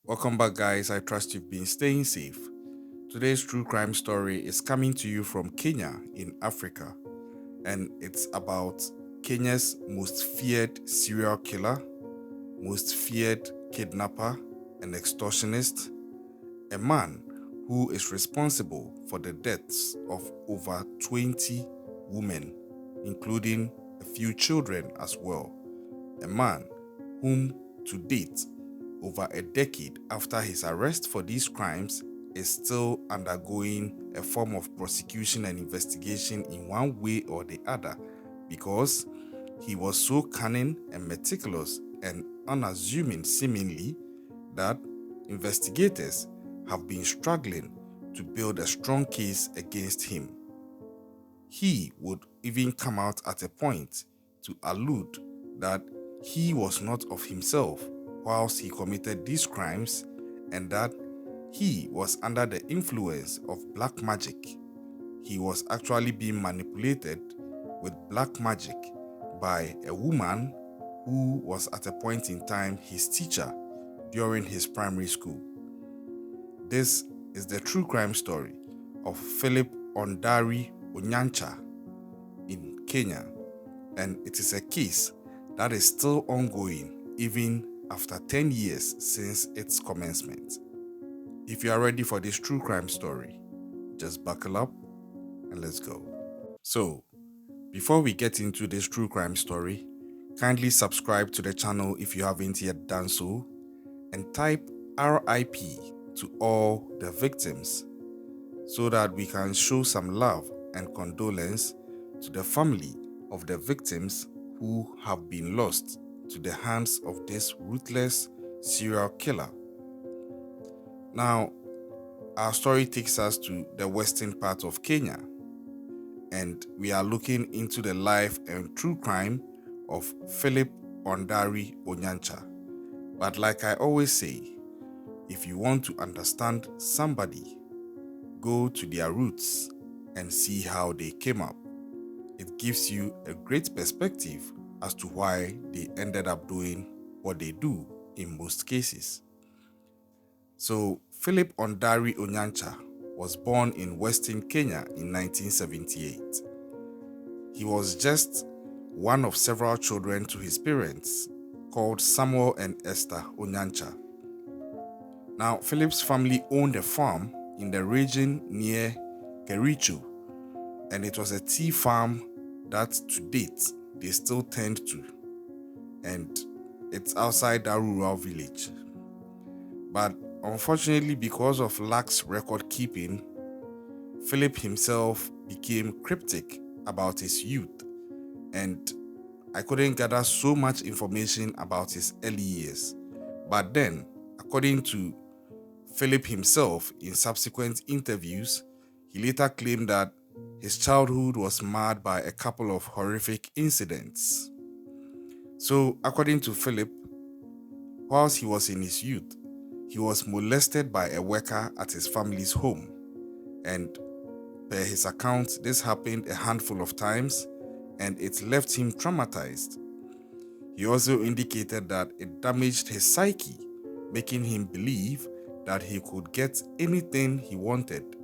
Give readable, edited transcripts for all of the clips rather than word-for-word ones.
Welcome back, guys. I trust you've been staying safe. Today's true crime story is coming to you from Kenya in Africa, and it's about Kenya's most feared serial killer, most feared kidnapper, and extortionist, a man who is responsible for the deaths of over 20 women, including a few children as well. A man whom, to date, over a decade after his arrest for these crimes, is still undergoing a form of prosecution and investigation in one way or the other because he was so cunning and meticulous and unassuming, seemingly, that investigators have been struggling to build a strong case against him. He would even come out at a point to allude that he was not of himself whilst he committed these crimes and that he was under the influence of black magic. He was actually being manipulated with black magic by a woman who was at a point in time his teacher during his primary school. This is the true crime story of Philip Onyancha in Kenya, and it is a case that is still ongoing even after 10 years since its commencement. If you are ready for this true crime story, just buckle up and let's go. So, before we get into this true crime story, kindly subscribe to the channel if you haven't yet done so, and type RIP to all the victims so that we can show some love and condolence to the family of the victims who have been lost to the hands of this ruthless serial killer. Now, our story takes us to the western part of Kenya, and we are looking into the life and true crime of Philip Onyancha. But like I always say, if you want to understand somebody, go to their roots and see how they came up. It gives you a great perspective as to why they ended up doing what they do in most cases. So, Philip Onyancha was born in Western Kenya in 1978. He was just one of several children to his parents, called Samuel and Esther Onyancha. Now, Philip's family owned a farm in the region near Kericho, and it was a tea farm that to date they still tend to, and it's outside that rural village. But unfortunately, because of lax record keeping, Philip himself became cryptic about his youth, and I couldn't gather so much information about his early years. But then, according to Philip himself in subsequent interviews, he later claimed that his childhood was marred by a couple of horrific incidents. So, according to Philip, whilst he was in his youth, he was molested by a worker at his family's home. And per his account, this happened a handful of times and it left him traumatized. He also indicated that it damaged his psyche, making him believe that he could get anything he wanted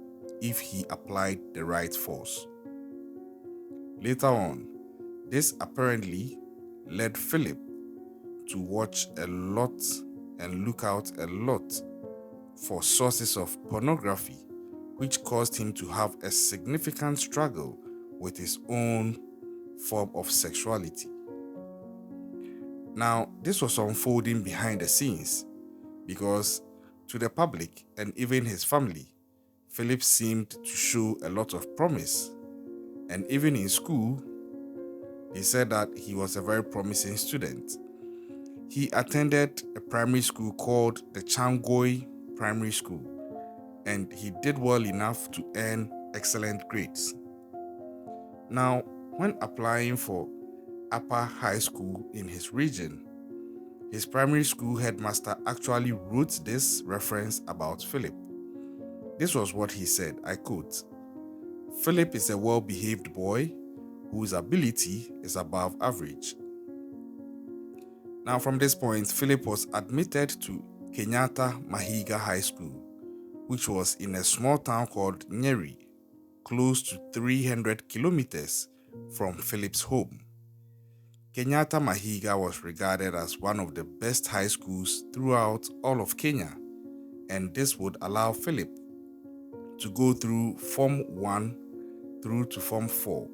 if he applied the right force. Later on, this apparently led Philip to watch a lot and look out a lot for sources of pornography, which caused him to have a significant struggle with his own form of sexuality. Now, this was unfolding behind the scenes because to the public and even his family, Philip seemed to show a lot of promise. And even in school, he said that he was a very promising student. He attended a primary school called the Changoi Primary School, and he did well enough to earn excellent grades. Now, when applying for upper high school in his region, his primary school headmaster actually wrote this reference about Philip. This was what he said, I quote, "Philip is a well-behaved boy whose ability is above average." Now, from this point, Philip was admitted to Kenyatta Mahiga High School, which was in a small town called Nyeri, close to 300 kilometers from Philip's home. Kenyatta Mahiga was regarded as one of the best high schools throughout all of Kenya, and this would allow Philip to go through Form 1 through to Form 4,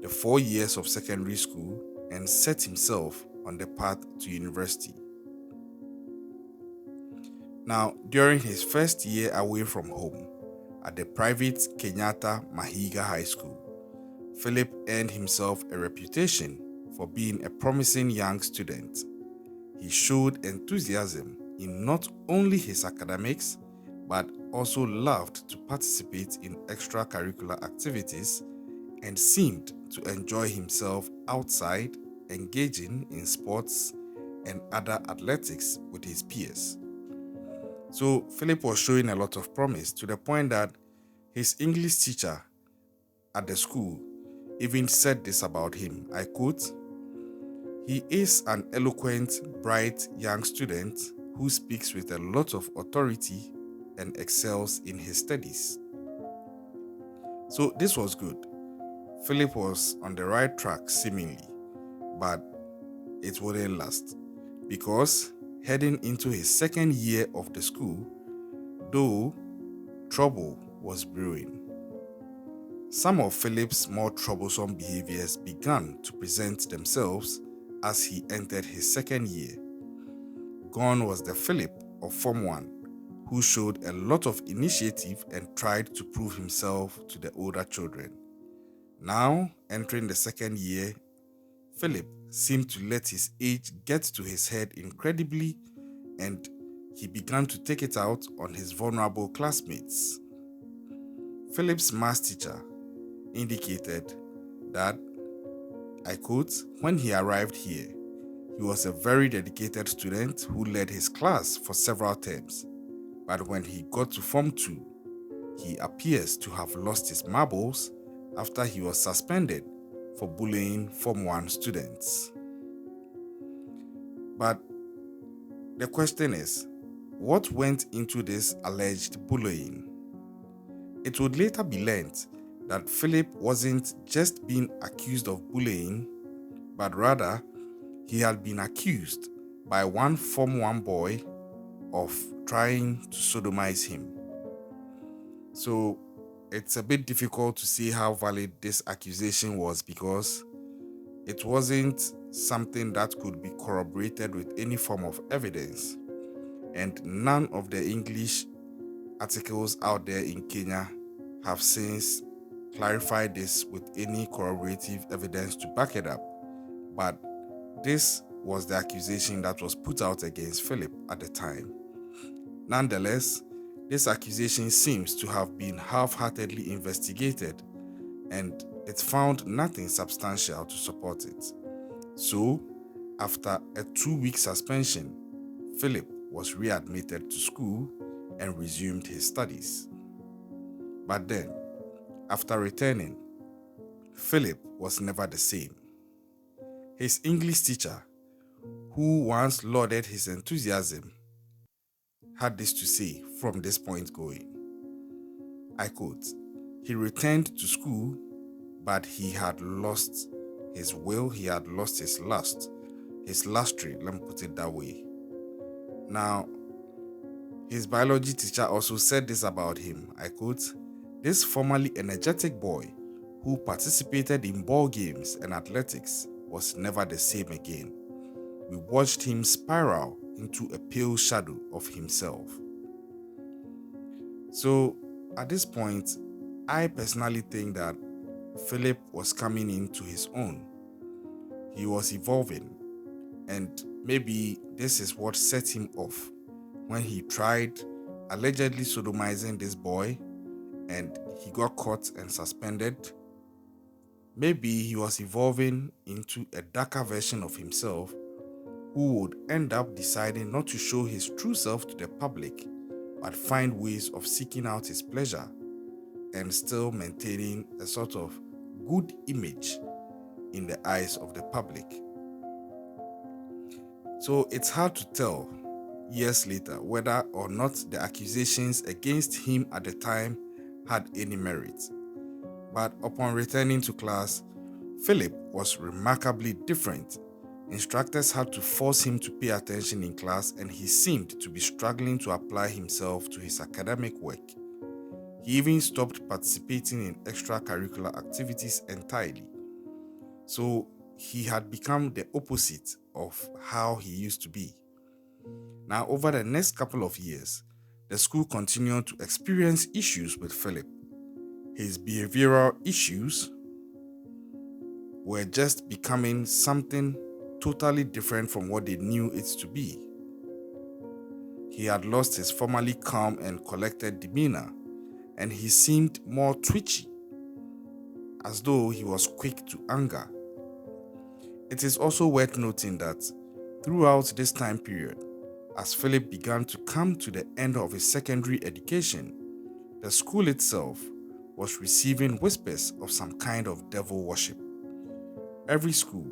the 4 years of secondary school, and set himself on the path to university. Now, during his first year away from home at the private Kenyatta Mahiga High School, Philip earned himself a reputation for being a promising young student. He showed enthusiasm in not only his academics, but also loved to participate in extracurricular activities and seemed to enjoy himself outside, engaging in sports and other athletics with his peers. So Philip was showing a lot of promise, to the point that his English teacher at the school even said this about him. I quote, "He is an eloquent, bright young student who speaks with a lot of authority and excels in his studies." So this was good. Philip was on the right track seemingly, but it wouldn't last, because heading into his second year of the school, though, trouble was brewing. Some of Philip's more troublesome behaviors began to present themselves as he entered his second year. Gone was the Philip of Form 1, who showed a lot of initiative and tried to prove himself to the older children. Now, entering the second year, Philip seemed to let his age get to his head incredibly, and he began to take it out on his vulnerable classmates. Philip's maths teacher indicated that, I quote, "When he arrived here, he was a very dedicated student who led his class for several terms, but when he got to Form 2, he appears to have lost his marbles after he was suspended for bullying Form 1 students." But the question is, what went into this alleged bullying? It would later be learned that Philip wasn't just being accused of bullying, but rather he had been accused by one Form 1 boy of trying to sodomize him. So it's a bit difficult to see how valid this accusation was, because it wasn't something that could be corroborated with any form of evidence, and none of the English articles out there in Kenya have since clarified this with any corroborative evidence to back it up. But this was the accusation that was put out against Philip at the time. Nonetheless, this accusation seems to have been half-heartedly investigated, and it found nothing substantial to support it. So, after a 2-week suspension, Philip was readmitted to school and resumed his studies. But then, after returning, Philip was never the same. His English teacher, who once lauded his enthusiasm, had this to say from this point going. I quote, "He returned to school, but he had lost his will, he had lost his lust, his lustry, let me put it that way." Now, his biology teacher also said this about him. I quote, "This formerly energetic boy who participated in ball games and athletics was never the same again. We watched him spiral into a pale shadow of himself." So, at this point, I personally think that Philip was coming into his own. He was evolving, and maybe this is what set him off when he tried allegedly sodomizing this boy and he got caught and suspended. Maybe he was evolving into a darker version of himself who would end up deciding not to show his true self to the public, but find ways of seeking out his pleasure and still maintaining a sort of good image in the eyes of the public. So it's hard to tell, years later whether or not the accusations against him at the time had any merit. But upon returning to class, Philip was remarkably different. Instructors had to force him to pay attention in class, and he seemed to be struggling to apply himself to his academic work. He even stopped participating in extracurricular activities entirely. So he had become the opposite of how he used to be. Now, over the next couple of years, the school continued to experience issues with Philip. His behavioral issues were just becoming something totally different from what they knew it to be. He had lost his formerly calm and collected demeanor, and he seemed more twitchy, as though he was quick to anger. It is also worth noting that throughout this time period, as Philip began to come to the end of his secondary education, the school itself was receiving whispers of some kind of devil worship. Every school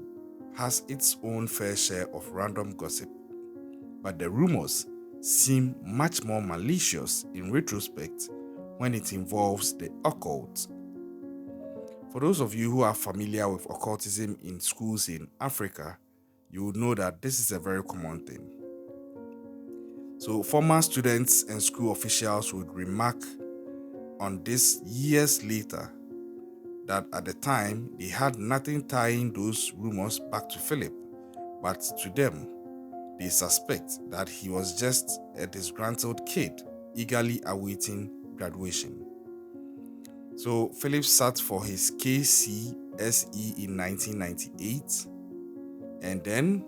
has its own fair share of random gossip, but the rumors seem much more malicious in retrospect when it involves the occult. For those of you who are familiar with occultism in schools in Africa, you would know that this is a very common thing. So former students and school officials would remark on this years later that at the time they had nothing tying those rumors back to Philip, but to them, they suspect that he was just a disgruntled kid eagerly awaiting graduation. So Philip sat for his KCSE in 1998, and then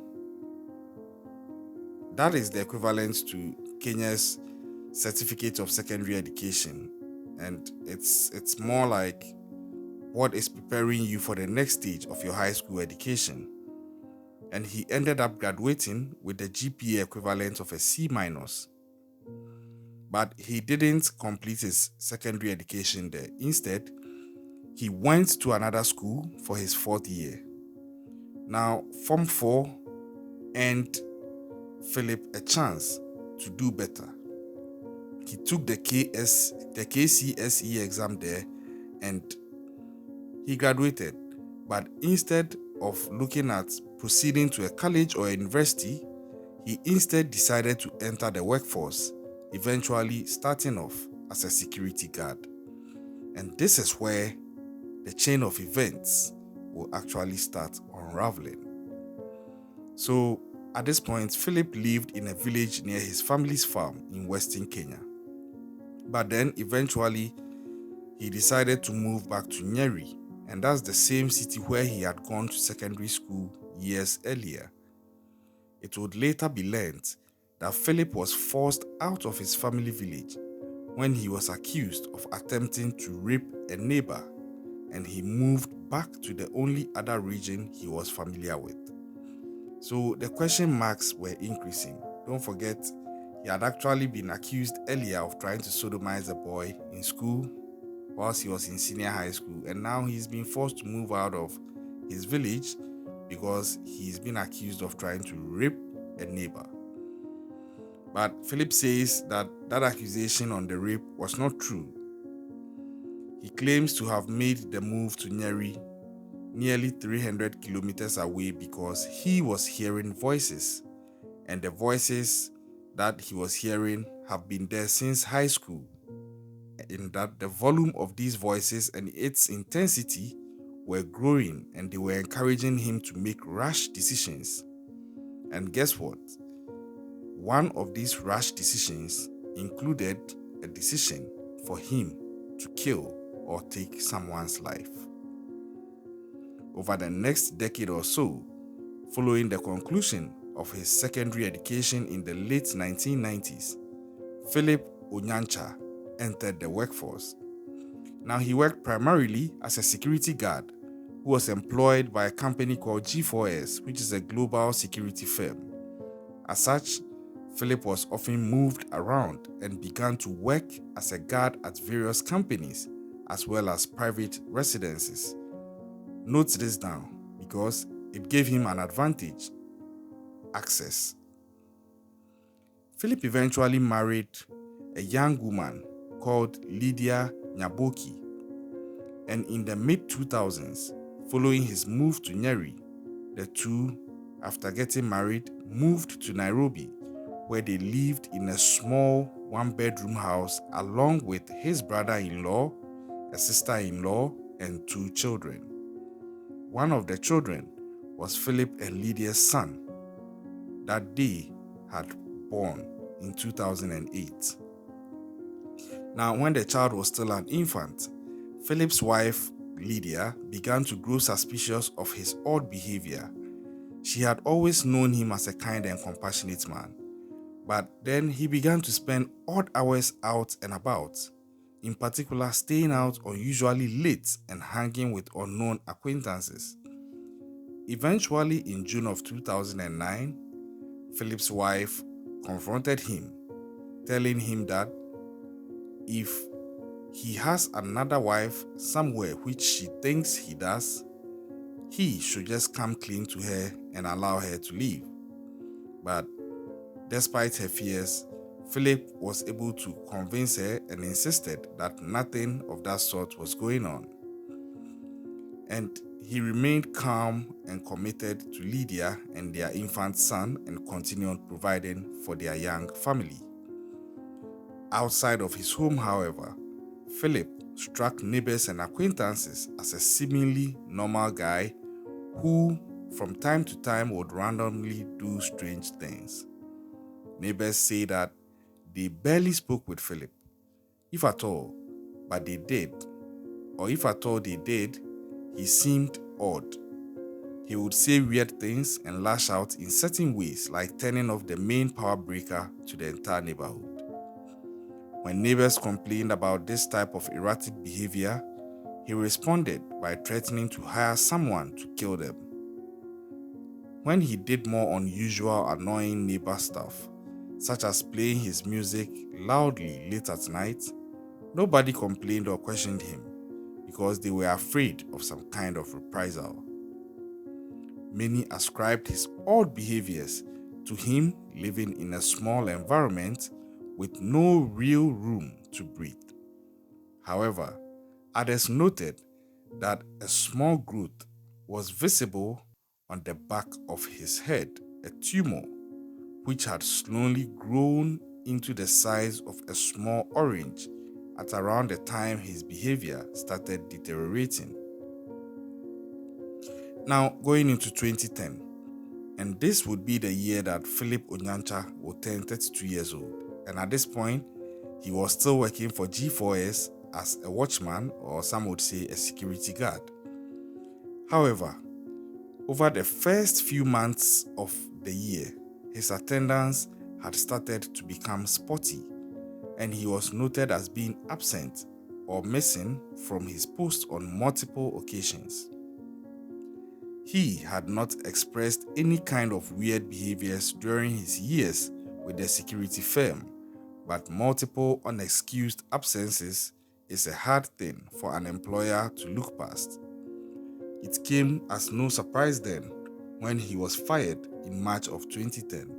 that is the equivalent to Kenya's Certificate of Secondary Education, and it's more like what is preparing you for the next stage of your high school education. And he ended up graduating with the GPA equivalent of a C-. But he didn't complete his secondary education there. Instead, he went to another school for his fourth year. Now, Form 4 earned Philip a chance to do better. He took the KCSE exam there and he graduated. But instead of looking at proceeding to a college or a university, he instead decided to enter the workforce, eventually starting off as a security guard. And this is where the chain of events will actually start unraveling. So at this point, Philip lived in a village near his family's farm in Western Kenya. But then eventually, he decided to move back to Nyeri, and that's the same city where he had gone to secondary school years earlier. It would later be learned that Philip was forced out of his family village when he was accused of attempting to rape a neighbor, and he moved back to the only other region he was familiar with. So the question marks were increasing. Don't forget, he had actually been accused earlier of trying to sodomize a boy in school whilst he was in senior high school, and now he's been forced to move out of his village because he's been accused of trying to rape a neighbor. But Philip says that that accusation on the rape was not true. He claims to have made the move to Nyeri nearly 300 kilometers away because he was hearing voices, and the voices that he was hearing have been there since high school, in that the volume of these voices and its intensity were growing, and they were encouraging him to make rash decisions. And guess what? One of these rash decisions included a decision for him to kill or take someone's life. Over the next decade or so, following the conclusion of his secondary education in the late 1990s, Philip Onyancha entered the workforce. Now, he worked primarily as a security guard who was employed by a company called G4S, which is a global security firm. As such, Philip was often moved around and began to work as a guard at various companies as well as private residences. Note this down because it gave him an advantage: access. Philip eventually married a young woman called Lydia Nyaboki, and in the mid-2000s, following his move to Nyeri, the two, after getting married, moved to Nairobi, where they lived in a small one-bedroom house along with his brother-in-law, a sister-in-law, and 2 children. One of the children was Philip and Lydia's son that they had born in 2008. Now, when the child was still an infant, Philip's wife, Lydia, began to grow suspicious of his odd behavior. She had always known him as a kind and compassionate man, but then he began to spend odd hours out and about, in particular staying out unusually late and hanging with unknown acquaintances. Eventually, in June of 2009, Philip's wife confronted him, telling him that if he has another wife somewhere which she thinks he does, he should just come clean to her and allow her to leave. But despite her fears, Philip was able to convince her and insisted that nothing of that sort was going on. And he remained calm and committed to Lydia and their infant son and continued providing for their young family. Outside of his home, however, Philip struck neighbors and acquaintances as a seemingly normal guy who, from time to time, would randomly do strange things. Neighbors say that they barely spoke with Philip, if at all, but they did, or if at all they did, he seemed odd. He would say weird things and lash out in certain ways, like turning off the main power breaker to the entire neighborhood. When neighbors complained about this type of erratic behavior, he responded by threatening to hire someone to kill them. When he did more unusual, annoying neighbor stuff, such as playing his music loudly late at night, nobody complained or questioned him because they were afraid of some kind of reprisal. Many ascribed his odd behaviors to him living in a small environment with no real room to breathe. However, others noted that a small growth was visible on the back of his head, a tumor which had slowly grown into the size of a small orange at around the time his behavior started deteriorating. Now, going into 2010, and this would be the year that Philip Onyancha would turn 32 years old. And at this point, he was still working for G4S as a watchman, or some would say a security guard. However, over the first few months of the year, his attendance had started to become spotty, and he was noted as being absent or missing from his post on multiple occasions. He had not expressed any kind of weird behaviors during his years with the security firm, but multiple unexcused absences is a hard thing for an employer to look past. It came as no surprise then when he was fired in March of 2010.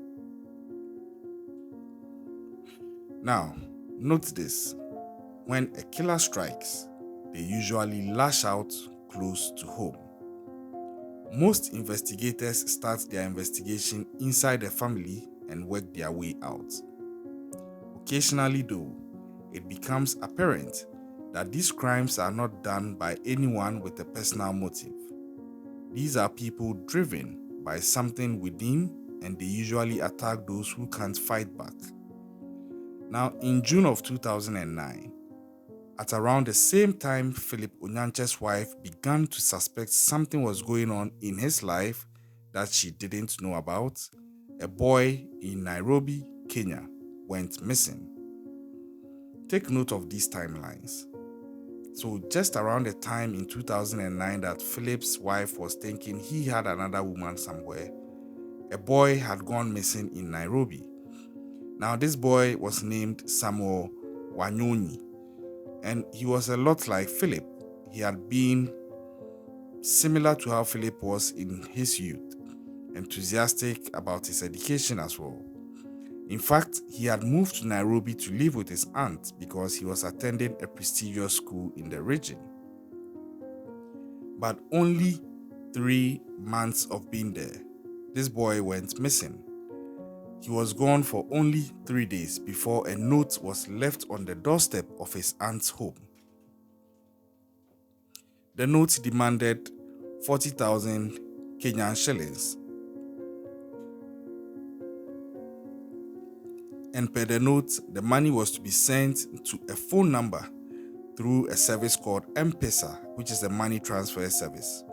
Now, note this: when a killer strikes, they usually lash out close to home. Most investigators start their investigation inside the family and work their way out. Occasionally, though, it becomes apparent that these crimes are not done by anyone with a personal motive. These are people driven by something within, and they usually attack those who can't fight back. Now, in June of 2009, at around the same time Philip Onyancha's wife began to suspect something was going on in his life that she didn't know about, a boy in Nairobi, Kenya, went missing. Take note of these timelines. So just around the time in 2009 that Philip's wife was thinking he had another woman somewhere, a boy had gone missing in Nairobi. Now this boy was named Samuel Wanyonyi, and he was a lot like Philip. He had been similar to how Philip was in his youth, enthusiastic about his education as well. In fact, he had moved to Nairobi to live with his aunt because he was attending a prestigious school in the region. But only 3 months of being there, this boy went missing. He was gone for only 3 days before a note was left on the doorstep of his aunt's home. The note demanded 40,000 Kenyan shillings. And per the note, the money was to be sent to a phone number through a service called M-Pesa, which is a money transfer service.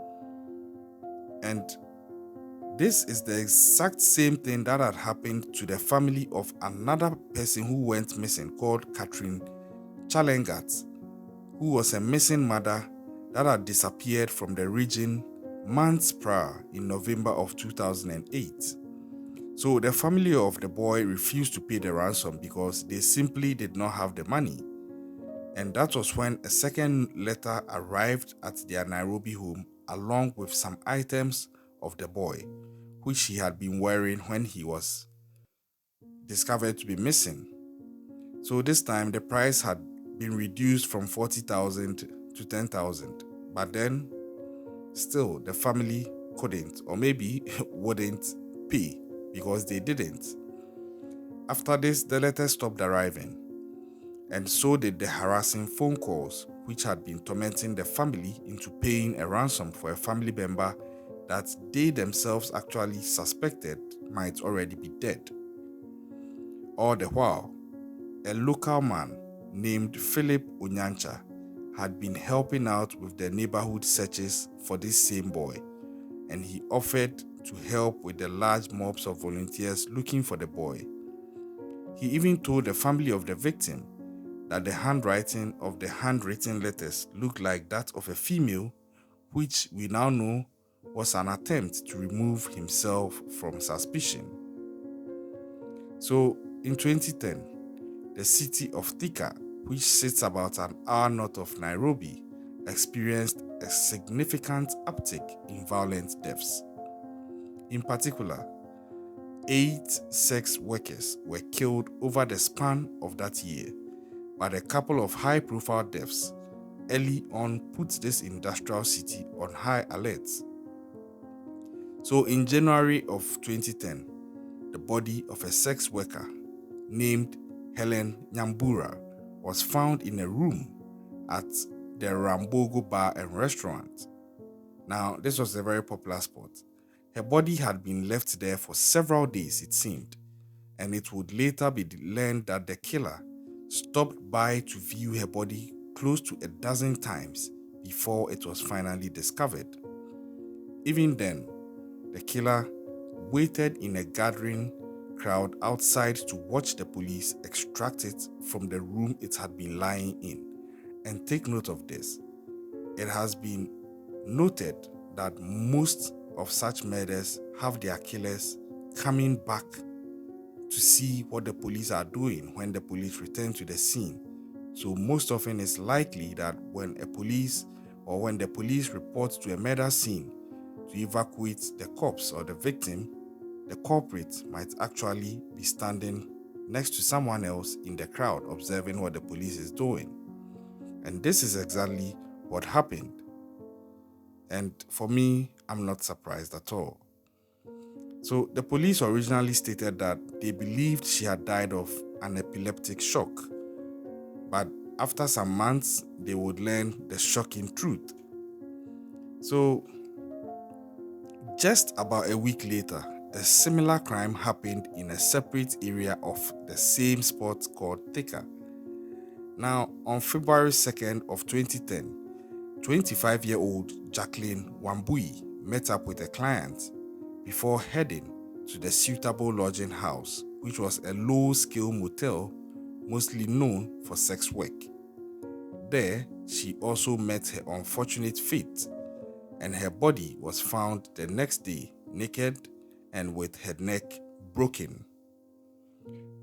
And this is the exact same thing that had happened to the family of another person who went missing called Catherine Chalengat, who was a missing mother that had disappeared from the region months prior in November of 2008. So the family of the boy refused to pay the ransom because they simply did not have the money. And that was when a second letter arrived at their Nairobi home along with some items of the boy, which he had been wearing when he was discovered to be missing. So this time the price had been reduced from 40,000 to 10,000. But then still the family couldn't, or maybe wouldn't pay because they didn't. After this, the letters stopped arriving, and so did the harassing phone calls, which had been tormenting the family into paying a ransom for a family member that they themselves actually suspected might already be dead. All the while, a local man named Philip Onyancha had been helping out with the neighborhood searches for this same boy, and he offered to help with the large mobs of volunteers looking for the boy. He even told the family of the victim that the handwriting of the handwritten letters looked like that of a female, which we now know was an attempt to remove himself from suspicion. So in 2010, the city of Thika, which sits about an hour north of Nairobi, experienced a significant uptick in violent deaths. In particular, 8 sex workers were killed over the span of that year, but a couple of high-profile deaths early on put this industrial city on high alert. So in January of 2010, the body of a sex worker named Helen Nyambura was found in a room at the Rambogo Bar and Restaurant. Now, this was a very popular spot. Her body had been left there for several days, it seemed, and it would later be learned that the killer stopped by to view her body close to a dozen times before it was finally discovered. Even then, the killer waited in a gathering crowd outside to watch the police extract it from the room it had been lying in. And take note of this. It has been noted that most of such murders have their killers coming back to see what the police are doing when the police return to the scene. So most often it's likely that when the police report to a murder scene to evacuate the corpse or the victim, the culprit might actually be standing next to someone else in the crowd observing what the police is doing. And this is exactly what happened. And for me, I'm not surprised at all. So the police originally stated that they believed she had died of an epileptic shock. But after some months, they would learn the shocking truth. So just about a week later, a similar crime happened in a separate area of the same spot called Thika. Now, on February 2nd of 2010, 25-year-old Jacqueline Wambui met up with a client before heading to the Suitable Lodging House, which was a low-scale motel mostly known for sex work. There, she also met her unfortunate fate, and her body was found the next day naked and with her neck broken.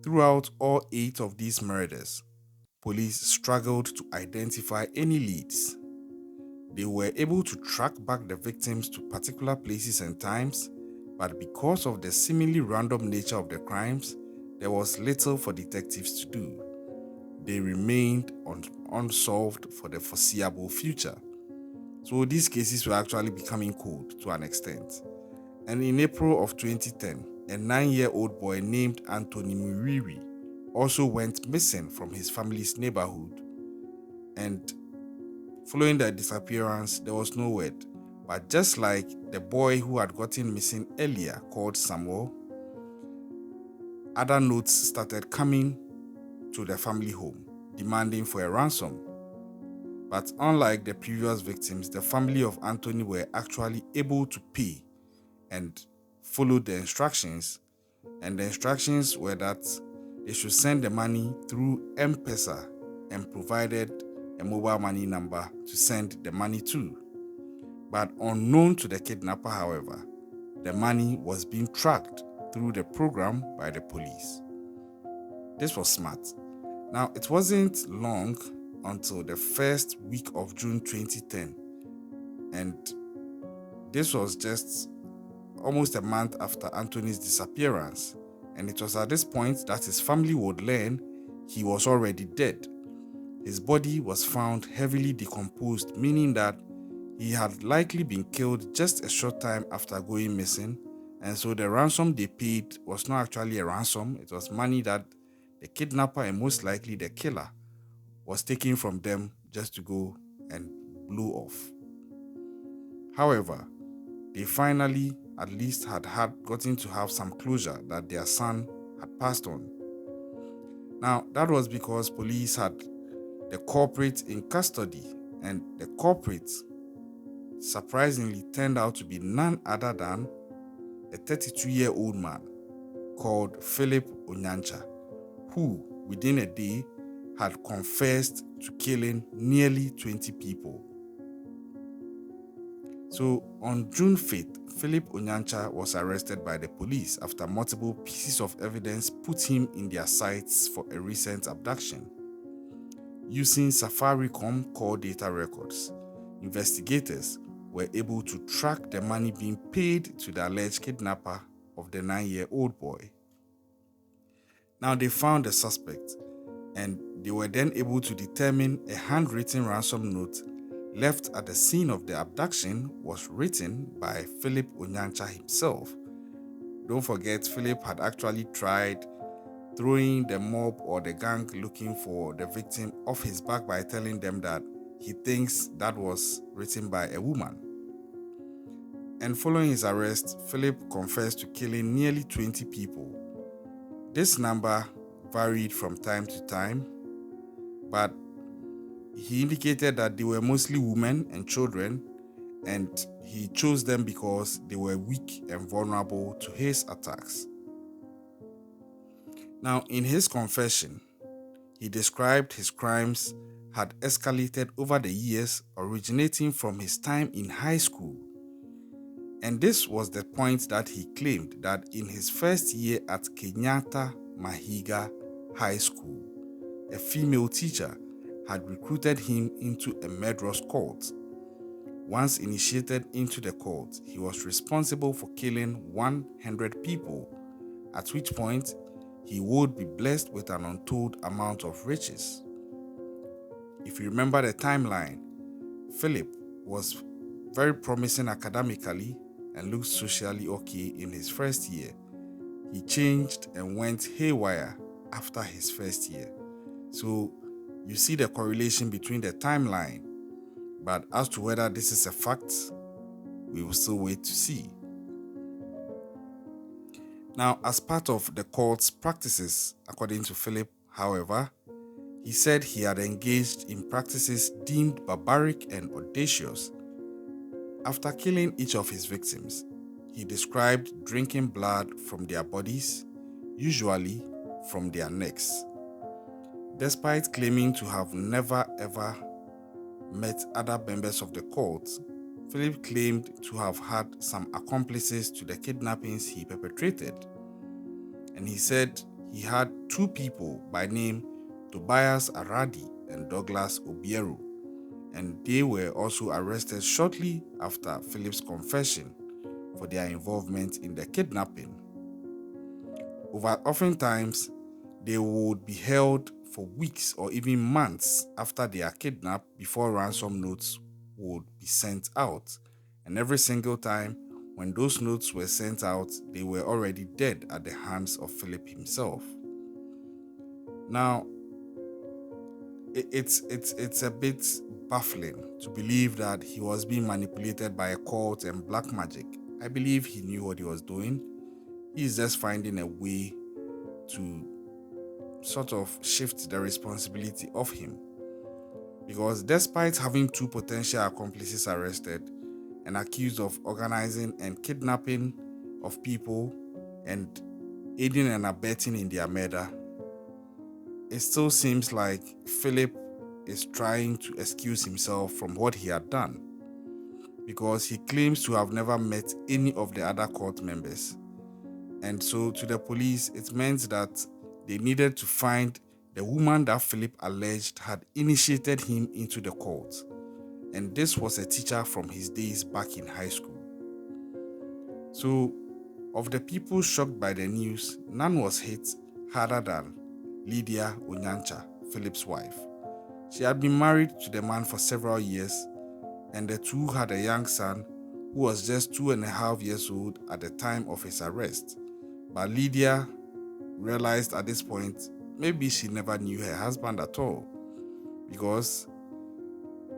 Throughout all 8 of these murders, police struggled to identify any leads. They were able to track back the victims to particular places and times, but because of the seemingly random nature of the crimes, there was little for detectives to do. They remained unsolved for the foreseeable future. So these cases were actually becoming cold to an extent. And in April of 2010, a 9-year-old boy named Anthony Muriri also went missing from his family's neighborhood. And following the disappearance, there was no word. But just like the boy who had gotten missing earlier, called Samuel, other notes started coming to the family home, demanding for a ransom. But unlike the previous victims, the family of Anthony were actually able to pay and followed the instructions. And the instructions were that they should send the money through M-Pesa and provided a mobile money number to send the money to. But unknown to the kidnapper, however, the money was being tracked through the program by the police. This was smart. Now, it wasn't long until the first week of June 2010, and this was just almost a month after Anthony's disappearance, and it was at this point that his family would learn he was already dead. His body was found heavily decomposed, meaning that he had likely been killed just a short time after going missing, and so the ransom they paid was not actually a ransom. It was money that the kidnapper and most likely the killer was taking from them just to go and blew off. However, they finally at least had gotten to have some closure that their son had passed on. Now, that was because police had the culprit in custody, and the culprit surprisingly turned out to be none other than a 32-year-old man called Philip Onyancha, who within a day had confessed to killing nearly 20 people. So on June 5th, Philip Onyancha was arrested by the police after multiple pieces of evidence put him in their sights for a recent abduction. Using Safaricom call data records, investigators were able to track the money being paid to the alleged kidnapper of the 9-year-old boy. Now they found the suspect, and they were then able to determine a handwritten ransom note left at the scene of the abduction was written by Philip Onyancha himself. Don't forget, Philip had actually tried throwing the mob or the gang looking for the victim off his back by telling them that he thinks that was written by a woman. And following his arrest, Philip confessed to killing nearly 20 people. This number varied from time to time, but he indicated that they were mostly women and children, and he chose them because they were weak and vulnerable to his attacks. Now, in his confession, he described his crimes had escalated over the years, originating from his time in high school. And this was the point that he claimed that in his first year at Kenyatta Mahiga High School, a female teacher had recruited him into a murderous cult. Once initiated into the cult, he was responsible for killing 100 people, at which point he would be blessed with an untold amount of riches. If you remember the timeline, Philip was very promising academically and looked socially okay in his first year. He changed and went haywire after his first year. So you see the correlation between the timeline, but as to whether this is a fact, we will still wait to see. Now, as part of the cult's practices, according to Philip, however, he said he had engaged in practices deemed barbaric and audacious. After killing each of his victims, he described drinking blood from their bodies, usually from their necks. Despite claiming to have never ever met other members of the cult, Philip claimed to have had some accomplices to the kidnappings he perpetrated. And he said he had two people by name Tobias Aradi and Douglas Obiero, and they were also arrested shortly after Philip's confession for their involvement in the kidnapping. Oftentimes, they would be held for weeks or even months after they are kidnapped before ransom notes would be sent out. And every single time when those notes were sent out, they were already dead at the hands of Philip himself. Now, it's a bit baffling to believe that he was being manipulated by a cult and black magic. I believe he knew what he was doing. He's just finding a way to sort of shift the responsibility of him. Because despite having two potential accomplices arrested and accused of organizing and kidnapping of people and aiding and abetting in their murder, it still seems like Philip is trying to excuse himself from what he had done because he claims to have never met any of the other court members. And so to the police, it meant that they needed to find the woman that Philip alleged had initiated him into the cult. And this was a teacher from his days back in high school. So, of the people shocked by the news, none was hit harder than Lydia Onyancha, Philip's wife. She had been married to the man for several years, and the two had a young son who was just 2.5 years old at the time of his arrest. But Lydia realized at this point maybe she never knew her husband at all, because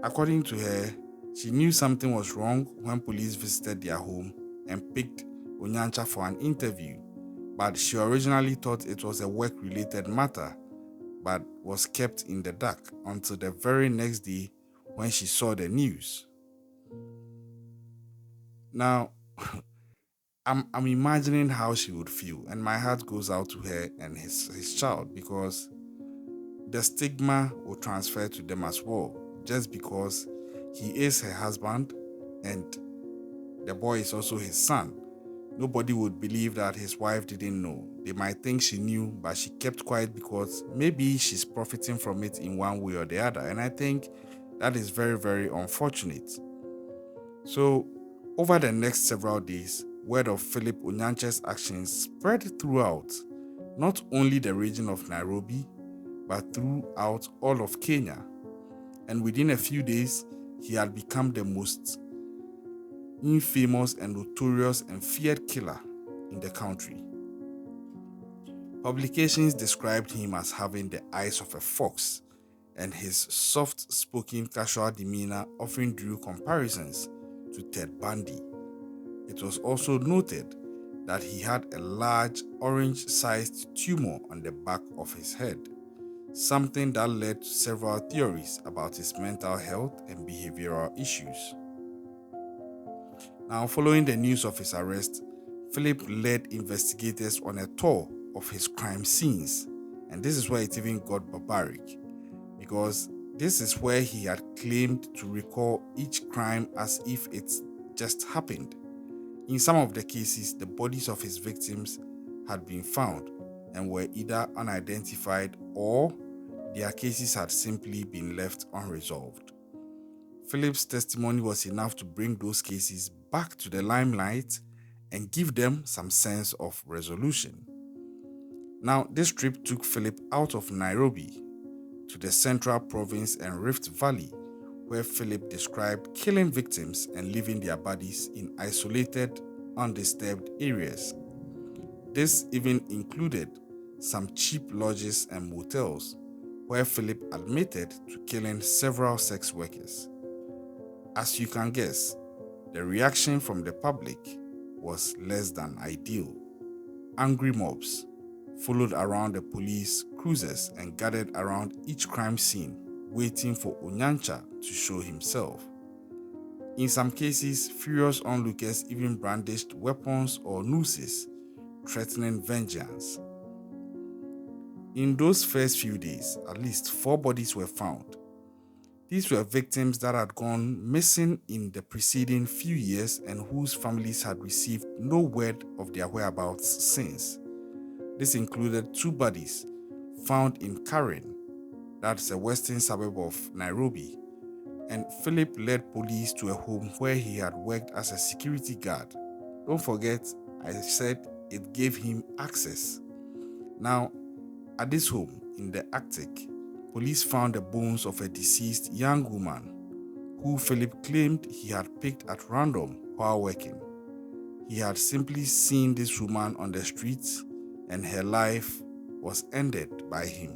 according to her, she knew something was wrong when police visited their home and picked Onyancha for an interview, but she originally thought it was a work-related matter, but was kept in the dark until the very next day when she saw the news. Now, I'm imagining how she would feel, and my heart goes out to her and his child, because the stigma will transfer to them as well, just because he is her husband and the boy is also his son. Nobody would believe that his wife didn't know. They might think she knew, but she kept quiet because maybe she's profiting from it in one way or the other. And I think that is very, very unfortunate. So, over the next several days, word of Philip Onyancha's actions spread throughout not only the region of Nairobi, but throughout all of Kenya. And within a few days, he had become the most infamous and notorious and feared killer in the country. Publications described him as having the eyes of a fox, and his soft-spoken casual demeanor often drew comparisons to Ted Bundy. It was also noted that he had a large orange-sized tumor on the back of his head, something that led to several theories about his mental health and behavioral issues. Now, following the news of his arrest, Philip led investigators on a tour of his crime scenes. And this is where it even got barbaric, because this is where he had claimed to recall each crime as if it just happened. In some of the cases, the bodies of his victims had been found and were either unidentified, or their cases had simply been left unresolved. Philip's testimony was enough to bring those cases back to the limelight and give them some sense of resolution. Now, this trip took Philip out of Nairobi to the Central Province and Rift Valley, where Philip described killing victims and leaving their bodies in isolated, undisturbed areas. This even included some cheap lodges and motels, where Philip admitted to killing several sex workers. As you can guess, the reaction from the public was less than ideal. Angry mobs followed around the police cruisers and gathered around each crime scene, waiting for Onyancha to show himself. In some cases, furious onlookers even brandished weapons or nooses, threatening vengeance. In those first few days, at least 4 bodies were found. These were victims that had gone missing in the preceding few years and whose families had received no word of their whereabouts since. This included 2 bodies found in Karen, that's a western suburb of Nairobi, and Philip led police to a home where he had worked as a security guard. Don't forget, I said it gave him access. Now, at this home in the Arctic, police found the bones of a deceased young woman who Philip claimed he had picked at random while working. He had simply seen this woman on the streets and her life was ended by him.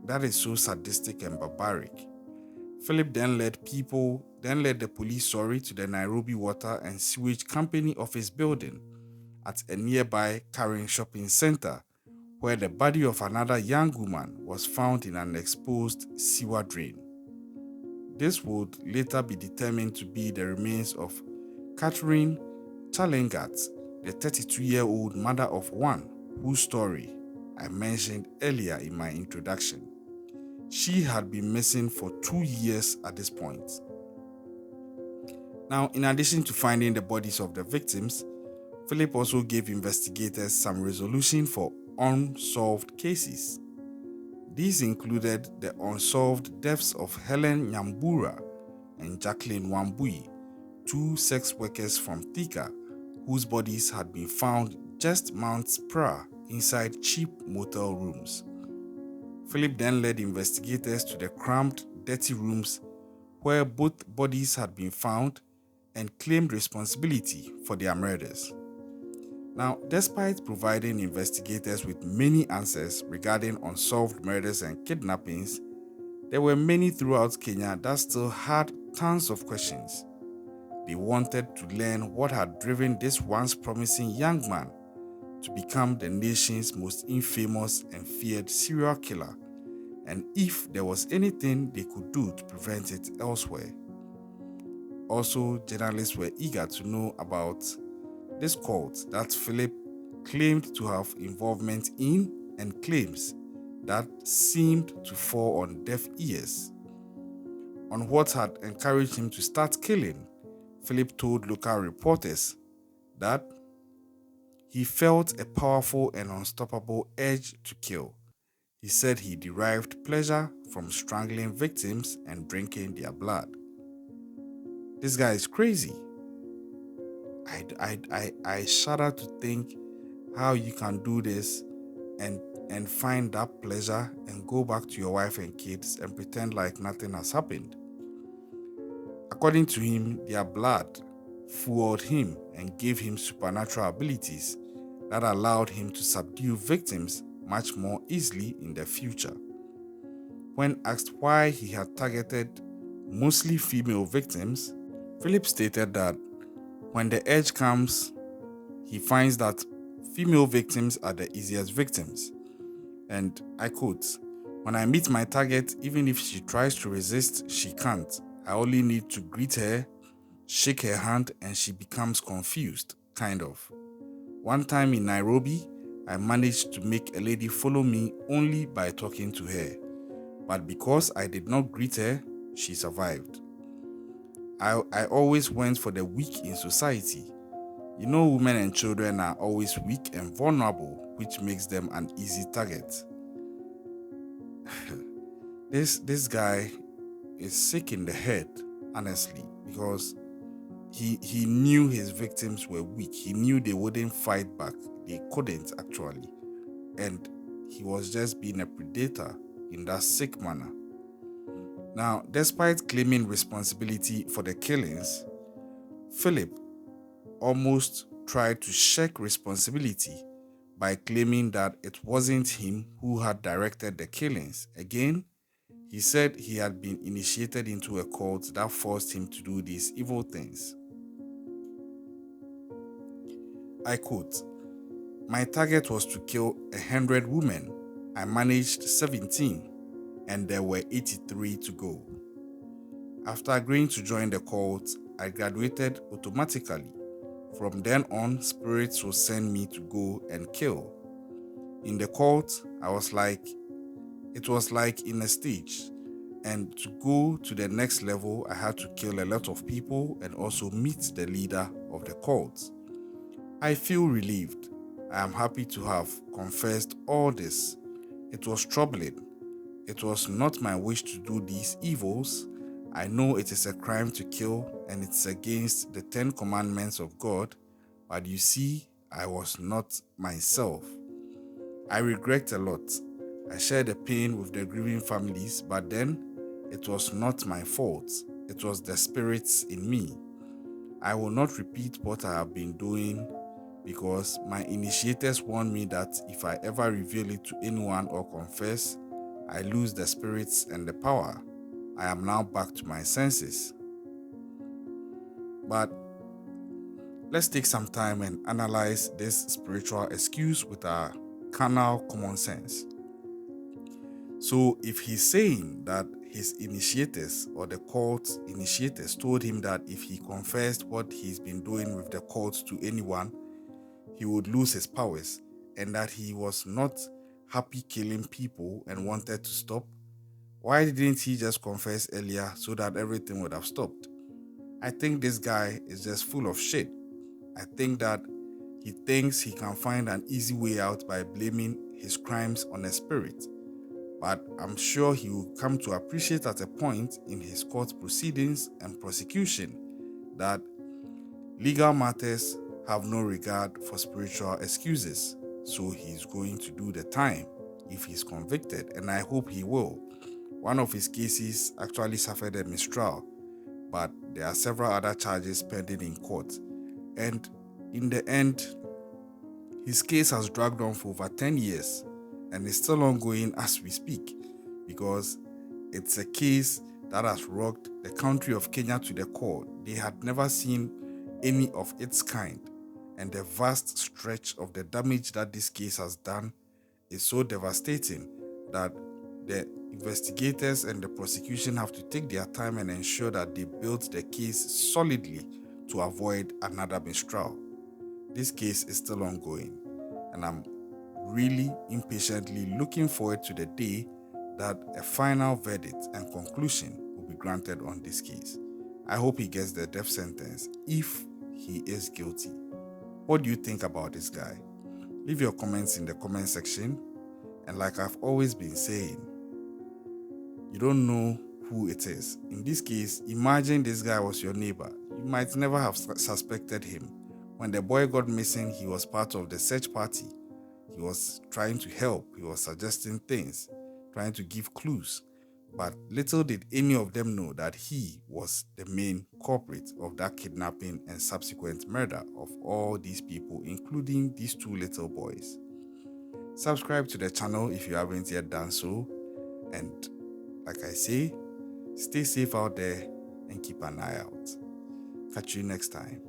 That is so sadistic and barbaric. Philip then led the police to the Nairobi Water and Sewage Company office building at a nearby Karen shopping center, where the body of another young woman was found in an exposed sewer drain. This would later be determined to be the remains of Catherine Chalengat, the 32-year-old mother of one, whose story I mentioned earlier in my introduction. She had been missing for 2 years at this point. Now, in addition to finding the bodies of the victims, Philip also gave investigators some resolution for unsolved cases. These included the unsolved deaths of Helen Nyambura and Jacqueline Wambui, two sex workers from Thika, whose bodies had been found just months prior inside cheap motel rooms. Philip then led investigators to the cramped, dirty rooms where both bodies had been found and claimed responsibility for their murders. Now, despite providing investigators with many answers regarding unsolved murders and kidnappings, there were many throughout Kenya that still had tons of questions. They wanted to learn what had driven this once promising young man to become the nation's most infamous and feared serial killer, and if there was anything they could do to prevent it elsewhere. Also, journalists were eager to know about this cult that Philip claimed to have involvement in and claims that seemed to fall on deaf ears. On what had encouraged him to start killing, Philip told local reporters that he felt a powerful and unstoppable urge to kill. He said he derived pleasure from strangling victims and drinking their blood. This guy is crazy. I shudder to think how you can do this and find that pleasure and go back to your wife and kids and pretend like nothing has happened. According to him, their blood fueled him and gave him supernatural abilities that allowed him to subdue victims much more easily in the future. When asked why he had targeted mostly female victims, Philip stated that when the urge comes, he finds that female victims are the easiest victims. And I quote, "When I meet my target, even if she tries to resist, she can't. I only need to greet her, shake her hand, and she becomes confused, kind of. One time in Nairobi, I managed to make a lady follow me only by talking to her. But because I did not greet her, she survived. I always went for the weak in society. You know, women and children are always weak and vulnerable, which makes them an easy target." This guy is sick in the head, honestly, because he knew his victims were weak. He knew they wouldn't fight back. They couldn't, actually. And he was just being a predator in that sick manner. Now, despite claiming responsibility for the killings, Philip almost tried to shirk responsibility by claiming that it wasn't him who had directed the killings. Again, he said he had been initiated into a cult that forced him to do these evil things. I quote, "My target was to kill 100 women. I managed 17, and there were 83 to go. After agreeing to join the cult, I graduated automatically. From then on, spirits will send me to go and kill. In the cult, it was like in a stage, and to go to the next level, I had to kill a lot of people and also meet the leader of the cult. I feel relieved. I am happy to have confessed all this. It was troubling. It was not my wish to do these evils. I know it is a crime to kill and it's against the 10 commandments of God, but you see, I was not myself. I regret a lot. I share the pain with the grieving families, but then it was not my fault. It was the spirits in me. I will not repeat what I have been doing because my initiators warned me that if I ever reveal it to anyone or confess, I lose the spirits and the power. I am now back to my senses. But let's take some time and analyze this spiritual excuse with our carnal common sense. So, if he's saying that his initiators or the cult initiators told him that if he confessed what he's been doing with the cult to anyone, he would lose his powers, and that he was not happy killing people and wanted to stop, why didn't he just confess earlier so that everything would have stopped? I think this guy is just full of shit. I think that he thinks he can find an easy way out by blaming his crimes on a spirit. But I'm sure he will come to appreciate at a point in his court proceedings and prosecution that legal matters have no regard for spiritual excuses. So he's going to do the time if he's convicted, and I hope he will. One of his cases actually suffered a mistrial, but there are several other charges pending in court. And in the end, his case has dragged on for over 10 years and is still ongoing as we speak, because it's a case that has rocked the country of Kenya to the core. They had never seen any of its kind, and the vast stretch of the damage that this case has done is so devastating that the investigators and the prosecution have to take their time and ensure that they build the case solidly to avoid another mistrial. This case is still ongoing, and I'm really impatiently looking forward to the day that a final verdict and conclusion will be granted on this case. I hope he gets the death sentence if he is guilty. What do you think about this guy? Leave your comments in the comment section. And like I've always been saying, you don't know who it is. In this case, imagine this guy was your neighbor. You might never have suspected him. When the boy got missing, he was part of the search party. He was trying to help. He was suggesting things, trying to give clues. But little did any of them know that he was the main culprit of that kidnapping and subsequent murder of all these people, including these two little boys. Subscribe to the channel if you haven't yet done so. And like I say, stay safe out there and keep an eye out. Catch you next time.